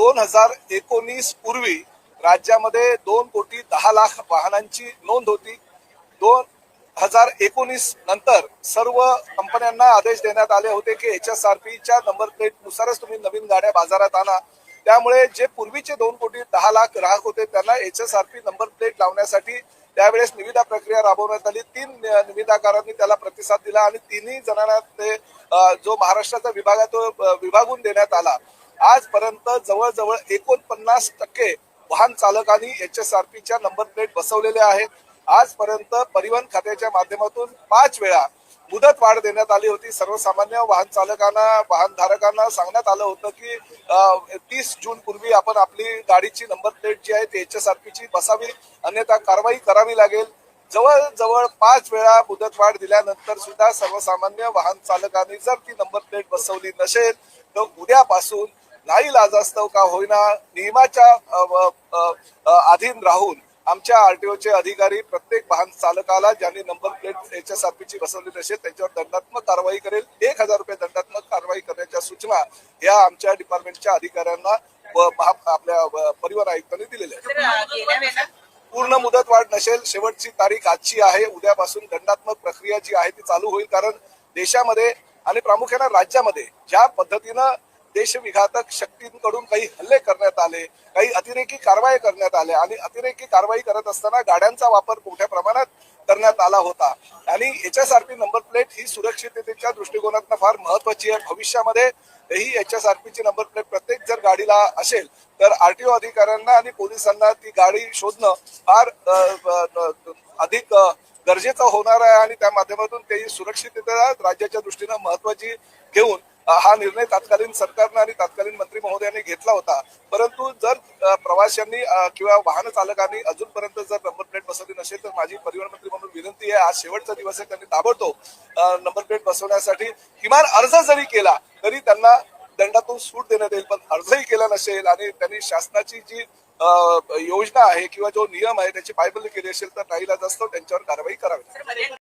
2019 पूर्वी राज्यामध्ये 2,10,00,000 वाहनांची नोंद होती. 2019 नंतर सर्व कंपन्यांना आदेश देण्यात आले होते की HSRPच्या नंबर प्लेट नुसारच तुम्ही नवीन गाड्या बाजारात आणा. त्यामुळे जे पूर्वीचे 2,10,00,000 ग्राहक होते त्यांना HSRP नंबर प्लेट लावण्यासाठी त्यावेळेस निविदा प्रक्रिया राबवण्यात आली. 3 निविदाकारांनी त्याला प्रतिसाद दिला आणि तिन्ही जणांना ते जो महाराष्ट्राचा विभाग आहे तो विभागून देण्यात आला. आजपर्यंत जवळजवळ 49% वाहन चालकांनी HSRPच्या नंबर प्लेट बसवलेल्या आहेत. आजपर्यंत परिवहन खात्याच्या माध्यमातून 5 वेळा मुदत वाढ देण्यात आली होती. सर्वसामान्य वाहन चालकांना वाहनधारकांना सांगण्यात आलं होतं की 30 जून पूर्वी आपण आपली गाडीची नंबर प्लेट जी आहे ती HSRPची बसावी, अन्यथा कारवाई करावी लागेल. जवळजवळ 5 वेळा मुदतवाढ दिल्यानंतर सुद्धा सर्वसामान्य वाहन चालकांनी जर ती नंबर प्लेट बसवली नसेल तर उद्यापासून नाईलाजास्तव का होईना नियमाच्या अधीन राहून आमच्या आरटीओचे अधिकारी प्रत्येक वाहन चालकाला ज्यांनी नंबर प्लेट HSRPची बसवली नसेल त्यांच्यावर दंडात्मक कारवाई करेल. 1,000 रुपये दंडात्मक कारवाई करण्याच्या सूचना या आमच्या डिपार्टमेंटच्या अधिकाऱ्यांना व आपल्या परिवहन आयुक्तांनी दिलेल्या आहेत. पूर्ण मुदत वाढ नसेल, शेवटची तारीख आजची आहे. उद्यापासून दंडात्मक प्रक्रिया जी आहे ती चालू होईल. कारण देशामध्ये आणि प्रामुख्याने राज्यामध्ये ज्या पद्धतीनं देशविघातक शक्तींकडून काही हल्ले करण्यात आले, काही अतिरेकी कारवाई करण्यात आल्या आणि अतिरेकी कारवाई करत असताना गाड्यांचा वापर मोठ्या प्रमाणात करण्यात आला होता. आणि HSRP नंबर प्लेट ही सुरक्षिततेच्या दृष्टिकोनातून फार महत्वाची आहे. भविष्यामध्ये ही HSRPची नंबर प्लेट प्रत्येक जर गाडीला असेल तर आरटीओ अधिकाऱ्यांना आणि पोलिसांना ती गाडी शोधणं फार अधिक गरजेचं होणार आहे आणि त्या माध्यमातून ते सुरक्षितता राज्याच्या दृष्टीनं महत्वाची घेऊन हा निर्णय तत्कालीन सरकारनं आणि तत्कालीन मंत्री महोदयांनी घेतला होता. परंतु जर प्रवाशांनी किंवा वाहन चालकांनी अजूनपर्यंत जर नंबर प्लेट बसवली नसेल तर माझी परिवहन मंत्री म्हणून विनंती आहे, आज शेवटचा दिवस आहे, त्यांनी ताबडतोब नंबर प्लेट बसवण्यासाठी किमान अर्ज जरी केला तरी त्यांना दंडातून सूट देण्यात येईल. पण अर्जही केला नसेल आणि त्यांनी शासनाची जी योजना आहे किंवा जो नियम आहे त्याची पायबंदी केली असेल तर नाईलाजास्तव त्यांच्यावर कारवाई करावी.